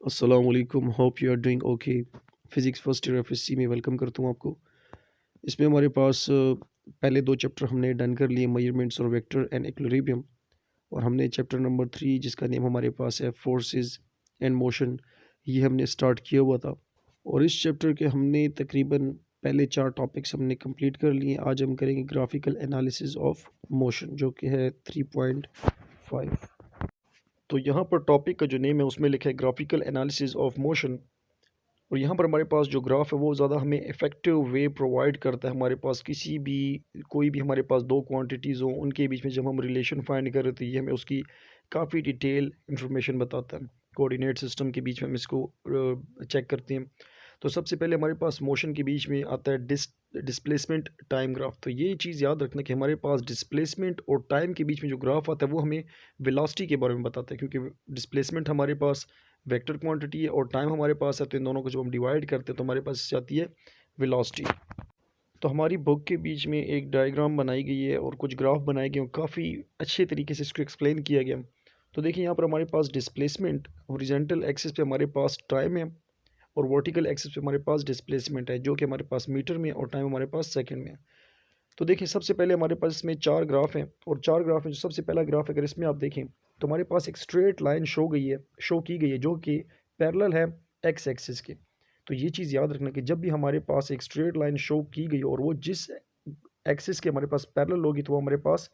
अस्सलाम वालेकुम, hope you are doing okay. Physics first year FSc में वेलकम करता हूँ आपको। इसमें हमारे पास पहले 2 चैप्टर हमने डन कर लिए, मेजरमेंट्स और वेक्टर एंड इक्विलिब्रियम। और हमने चैप्टर नंबर 3 जिसका नेम हमारे पास है फोर्सेस एंड मोशन, ये हमने स्टार्ट किया हुआ था। और इस चैप्टर के हमने तकरीबन पहले 4 टॉपिक्स हमने कंप्लीट कर लिए। आज हम करेंगे ग्राफिकल एनालिसिस ऑफ मोशन जो कि है 3.5। तो यहाँ पर टॉपिक का जो नेम है उसमें लिखा है ग्राफिकल एनालिसिस ऑफ मोशन। और यहाँ पर हमारे पास जो ग्राफ है वो ज़्यादा हमें इफ़ेक्टिव वे प्रोवाइड करता है। हमारे पास किसी भी कोई भी हमारे पास दो क्वांटिटीज़ हों उनके बीच में जब हम रिलेशन फाइंड कर रहे थे, ये हमें उसकी काफ़ी डिटेल इंफॉर्मेशन बताता है। कोऑर्डिनेट सिस्टम के बीच में हम इसको चेक करते हैं। तो सबसे पहले हमारे पास मोशन के बीच में आता है डिस्प्लेसमेंट टाइम ग्राफ। तो ये चीज़ याद रखना कि हमारे पास डिस्प्लेसमेंट और टाइम के बीच में जो ग्राफ आता है वो हमें वेलोसिटी के बारे में बताता है, क्योंकि डिस्प्लेसमेंट हमारे पास वेक्टर क्वांटिटी है और टाइम हमारे पास है। तो इन दोनों को जब हम डिवाइड करते हैं तो हमारे पास आती है वेलोसिटी। तो हमारी बुक के बीच में एक डायग्राम बनाई गई है और कुछ ग्राफ बनाए गए हैं, काफ़ी अच्छे तरीके से इसको एक्सप्लेन किया गया। तो देखिए यहाँ पर हमारे पास डिस्प्लेसमेंट हॉरिजॉन्टल एक्सिस पे हमारे पास टाइम है और वर्टिकल एक्सिस पे हमारे पास डिस्प्लेसमेंट है, जो कि हमारे पास मीटर में और टाइम हमारे पास सेकंड में है। तो देखिए सबसे पहले हमारे पास इसमें 4 ग्राफ हैं और 4 ग्राफ में जो सबसे पहला ग्राफ अगर इसमें आप देखें तो हमारे पास एक स्ट्रेट लाइन शो की गई है जो कि पैरेलल है एक्स एक्सिस के। तो ये चीज़ याद रखना कि जब भी हमारे पास एक स्ट्रेट लाइन शो की गई और वो जिस एक्सिस के हमारे पास पैरेलल होगी तो वो हमारे पास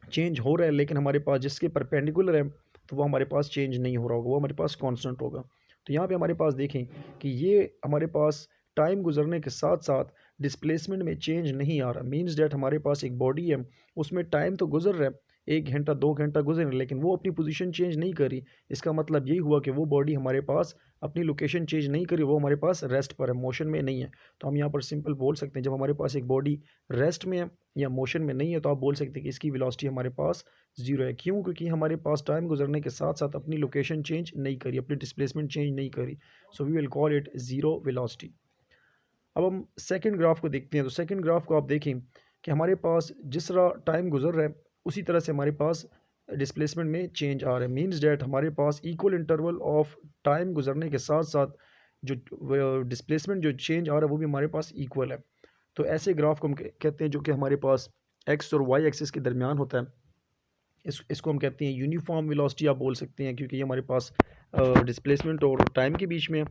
चेंज हो रहा है, लेकिन हमारे पास जिसके परपेंडिकुलर है तो वो हमारे पास चेंज नहीं हो रहा होगा, वो हमारे पास कांस्टेंट होगा। तो यहाँ पे हमारे पास देखें कि ये हमारे पास टाइम गुजरने के साथ साथ डिस्प्लेसमेंट में चेंज नहीं आ रहा। मीन्स डैट हमारे पास एक बॉडी है, उसमें टाइम तो गुजर रहा है, 1 घंटा 2 घंटा गुजर रहा है, लेकिन वो अपनी पोजीशन चेंज नहीं कर रही। इसका मतलब यही हुआ कि वो बॉडी हमारे पास अपनी लोकेशन चेंज नहीं करी, वो हमारे पास रेस्ट पर है, मोशन में नहीं है। तो हम यहाँ पर सिंपल बोल सकते हैं जब हमारे पास एक बॉडी रेस्ट में है या मोशन में नहीं है तो आप बोल सकते हैं कि इसकी वेलोसिटी हमारे पास ज़ीरो है। क्यों? क्योंकि हमारे पास टाइम गुजरने के साथ साथ अपनी लोकेशन चेंज नहीं करी, अपनी डिस्प्लेसमेंट चेंज नहीं करी। So we will call it zero velocity. अब हम सेकंड ग्राफ को देखते हैं। तो सेकंड ग्राफ को आप देखें कि हमारे पास जिस तरह टाइम गुजर रहा है उसी तरह से हमारे पास डिस्प्लेसमेंट में चेंज आ रहा है। मीन्स डैट हमारे पास इक्वल इंटरवल ऑफ टाइम गुजरने के साथ साथ जो डिस्प्लेसमेंट जो चेंज आ रहा है वो भी हमारे पास इक्वल है। तो ऐसे ग्राफ को हम कहते हैं जो कि हमारे पास एक्स और वाई एक्सिस के दरमियान होता है। इसको हम कहते हैं यूनिफॉर्म वेलोसिटी आप बोल सकते हैं, क्योंकि ये हमारे पास डिस्प्लेसमेंट और टाइम के बीच में है।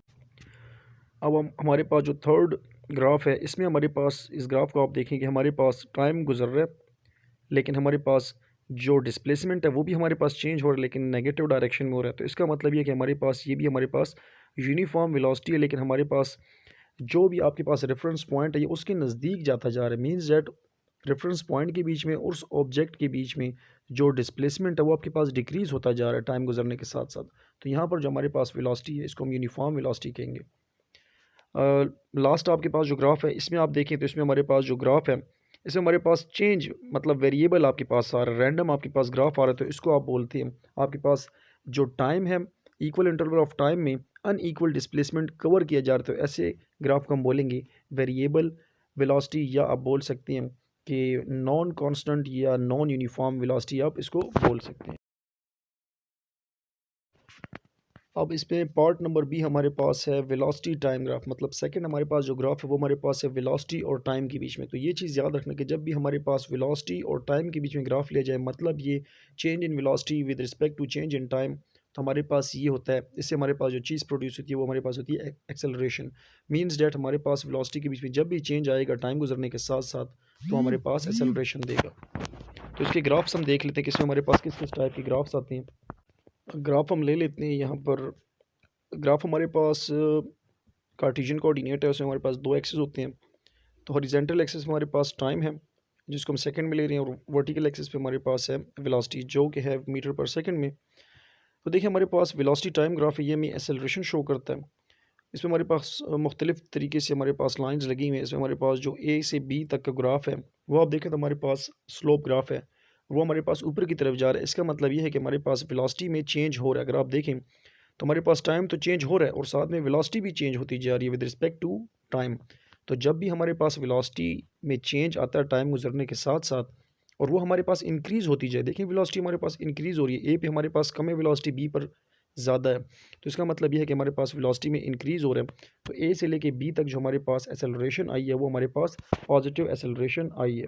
अब हम हमारे पास जो थर्ड ग्राफ है इसमें हमारे पास इस ग्राफ को आप देखेंगे हमारे पास टाइम गुजर रहा है, लेकिन हमारे पास जो डिस्प्लेसमेंट है वो भी हमारे पास चेंज हो रहा है, लेकिन नेगेटिव डायरेक्शन में हो रहा है। तो इसका मतलब ये कि हमारे पास ये भी हमारे पास यूनिफॉर्म वेलोसिटी है, लेकिन हमारे पास जो भी आपके पास रेफरेंस पॉइंट है ये उसके नज़दीक जाता जा रहा है। मीन्स दैट रेफरेंस पॉइंट के बीच में और उस ऑब्जेक्ट के बीच में जो डिस्प्लेसमेंट है वो आपके पास डिक्रीज़ होता जा रहा है टाइम गुजरने के साथ साथ। तो यहाँ पर जो हमारे पास वेलोसिटी है इसको हम यूनिफॉर्म वेलोसिटी कहेंगे। लास्ट आपके पास जो ग्राफ है इसमें आप देखें तो इसमें हमारे पास जो ग्राफ है इसमें हमारे पास चेंज मतलब वेरिएबल आपके पास आ रहा है, रैंडम आपके पास ग्राफ आ रहा है। तो इसको आप बोलते हैं आपके पास जो टाइम है इक्वल इंटरवल ऑफ टाइम में अनइक्वल डिस्प्लेसमेंट कवर किया जा रहा है। तो ऐसे ग्राफ को हम बोलेंगे वेरिएबल वेलोसिटी, या आप बोल सकते हैं कि नॉन कांस्टेंट या नॉन यूनिफॉर्म वेलोसिटी आप इसको बोल सकते हैं। अब इसमें पार्ट नंबर बी हमारे पास है वेलोसिटी टाइम ग्राफ। मतलब सेकंड हमारे पास जो ग्राफ है वो हमारे पास है वेलोसिटी और टाइम के बीच में। तो ये चीज़ याद रखना कि जब भी हमारे पास वेलोसिटी और टाइम के बीच में ग्राफ लिया जाए, मतलब ये change in velocity with respect to change in time, तो हमारे पास ये होता है। इससे हमारे पास जो चीज़ प्रोड्यूस होती है वो हमारे पास होती है एक्सेलरेशन। मीन्स डैट हमारे पास वेलोसिटी के बीच में जब भी चेंज आएगा टाइम गुजरने के साथ साथ तो हमारे पास एक्सेलरेशन देगा। तो इसके ग्राफ्स हम देख लेते हैं कि इसमें हमारे पास किस किस टाइप के ग्राफ्स आते हैं। ग्राफ हम ले लेते हैं। यहाँ पर ग्राफ हमारे पास कार्टेशियन कोऑर्डिनेट है, उसमें हमारे पास 2 एक्सिस होते हैं। तो हॉरिजॉन्टल एक्सिस हमारे पास टाइम है जिसको हम सेकंड में ले रहे हैं, और वर्टिकल एक्सिस पे हमारे पास है वेलोसिटी जो कि है मीटर पर सेकंड में। तो देखिए हमारे पास वेलोसिटी टाइम ग्राफ है, ये हमें एक्सेलरेशन शो करता है। इसमें हमारे पास मुख्तलिफ तरीके से हमारे पास लाइन्स लगी हुई हैं। इसमें हमारे पास जो ए से बी तक का ग्राफ है वो आप देखें तो हमारे पास स्लोप ग्राफ है, वो हमारे पास ऊपर की तरफ जा रहा है। इसका मतलब ये है कि हमारे पास वेलोसिटी में चेंज हो रहा है। अगर आप देखें तो हमारे पास टाइम तो चेंज हो रहा है और साथ में वेलोसिटी भी चेंज होती जा रही है विद रिस्पेक्ट टू टाइम। तो जब भी हमारे पास वेलोसिटी में चेंज आता है टाइम गुजरने के साथ साथ और वो हमारे पास इंक्रीज़ होती जाए, देखिए वेलोसिटी हमारे पास इंक्रीज़ हो रही है, ए पे हमारे पास कम है वेलोसिटी, बी पर ज़्यादा है। तो इसका मतलब ये है कि हमारे पास वेलोसिटी में इंक्रीज़ हो रहा है। तो ए से लेके बी तक जो हमारे पास एक्सेलरेशन आई है वो हमारे पास पॉजिटिव एक्सेलरेशन आई है।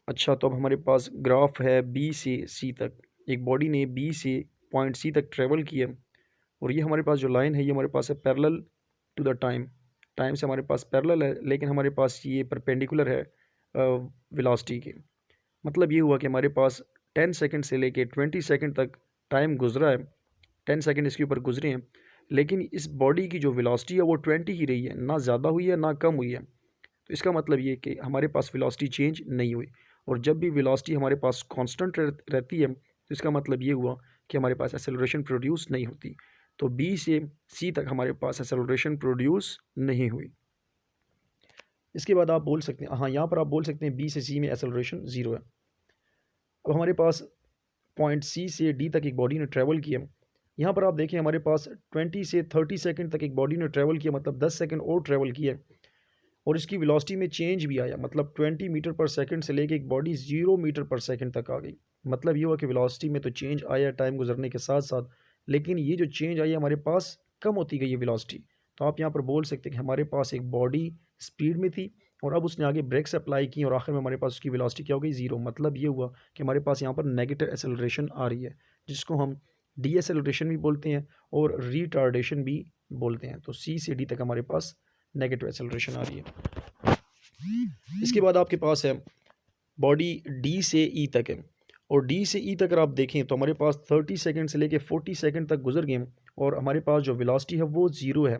अच्छा, तो अब हमारे पास ग्राफ है बी से सी तक। एक बॉडी ने बी से पॉइंट सी तक ट्रेवल किया और ये हमारे पास जो लाइन है ये हमारे पास है parallel to the time. Time से हमारे पास पैरेलल है, लेकिन हमारे पास ये परपेंडिकुलर है वेलोसिटी के। मतलब ये हुआ कि हमारे पास 10 सेकंड से लेके 20 सेकंड तक टाइम गुजरा है, 10 सेकंड इसके ऊपर गुजरे हैं, लेकिन इस बॉडी की जो वेलोसिटी है वो 20 ही रही है, ना ज़्यादा हुई है ना कम हुई है। तो इसका मतलब ये कि हमारे पास वेलोसिटी चेंज नहीं हुई। और जब भी वेलोसिटी हमारे पास कांस्टेंट रहती है तो इसका मतलब ये हुआ कि हमारे पास एक्सेलरेशन प्रोड्यूस नहीं होती। तो बी से सी तक हमारे पास एक्सेलरेशन प्रोड्यूस नहीं हुई। इसके बाद आप बोल सकते हैं, हाँ यहाँ पर आप बोल सकते हैं बी से सी में एक्सेलरेशन ज़ीरो है। अब हमारे पास पॉइंट सी से डी तक एक बॉडी ने ट्रैवल किया। यहाँ पर आप देखें हमारे पास 20 से 30 सेकंड तक एक बॉडी ने ट्रैवल किया, मतलब 10 सेकंड और ट्रैवल किया और इसकी वेलोसिटी में चेंज भी आया, मतलब 20 मीटर पर सेकंड से लेके एक बॉडी 0 मीटर पर सेकंड तक आ गई। मतलब ये हुआ कि वेलोसिटी में तो चेंज आया टाइम गुजरने के साथ साथ, लेकिन ये जो चेंज आई है हमारे पास कम होती गई है वेलोसिटी। तो आप यहाँ पर बोल सकते हैं कि हमारे पास एक बॉडी स्पीड में थी और अब उसने आगे ब्रेक्स अप्लाई की और आखिर में हमारे पास उसकी वेलोसिटी क्या हो गई, ज़ीरो। मतलब ये हुआ कि हमारे पास यहाँ पर नेगेटिव एक्सेलरेशन आ रही है, जिसको हम डी एक्सेलरेशन भी बोलते हैं और रिटार्डेशन भी बोलते हैं। तो सी से डी तक हमारे पास नेगेटिव एक्सेलरेशन आ रही है। इसके बाद आपके पास है बॉडी डी से ई तक है और डी से ई तक अगर आप देखें तो हमारे पास 30 सेकंड से लेके 40 सेकंड तक गुजर गए और हमारे पास जो वेलोसिटी है वो ज़ीरो है,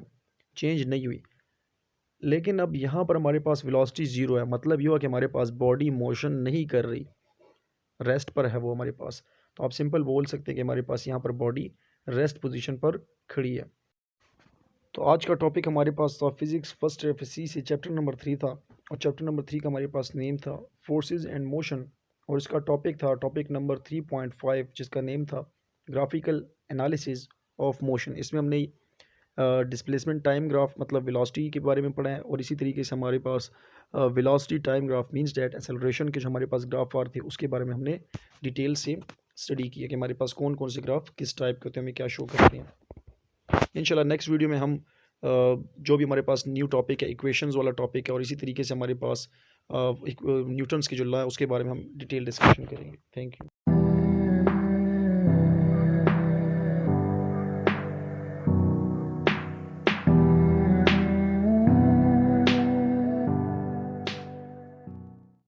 चेंज नहीं हुई। लेकिन अब यहाँ पर हमारे पास वेलोसिटी ज़ीरो है, मतलब ये हुआ कि हमारे पास बॉडी मोशन नहीं कर रही, रेस्ट पर है वो हमारे पास। तो आप सिंपल बोल सकते हैं कि हमारे पास यहाँ पर बॉडी रेस्ट पोजीशन पर खड़ी है। तो आज का टॉपिक हमारे पास था फिज़िक्स फर्स्ट एफएससी से चैप्टर नंबर 3 था और चैप्टर नंबर 3 का हमारे पास नेम था फोर्सेस एंड मोशन और इसका टॉपिक था टॉपिक नंबर 3.5 जिसका नेम था ग्राफिकल एनालिसिस ऑफ मोशन। इसमें हमने डिस्प्लेसमेंट टाइम ग्राफ मतलब वेलोसिटी के बारे में पढ़ा है और इसी तरीके से हमारे पास velocity time graph means that acceleration के जो हमारे पास ग्राफ आर थे उसके बारे में हमने डिटेल से स्टडी किया कि हमारे पास कौन कौन से ग्राफ किस टाइप के होते हैं, हमें क्या शो करते हैं। इंशाल्लाह नेक्स्ट वीडियो में हम जो भी हमारे पास न्यू टॉपिक है इक्वेशंस वाला टॉपिक है और इसी तरीके से हमारे पास न्यूटन्स की जो लॉ है उसके बारे में हम डिटेल डिस्कशन करेंगे। Thank you.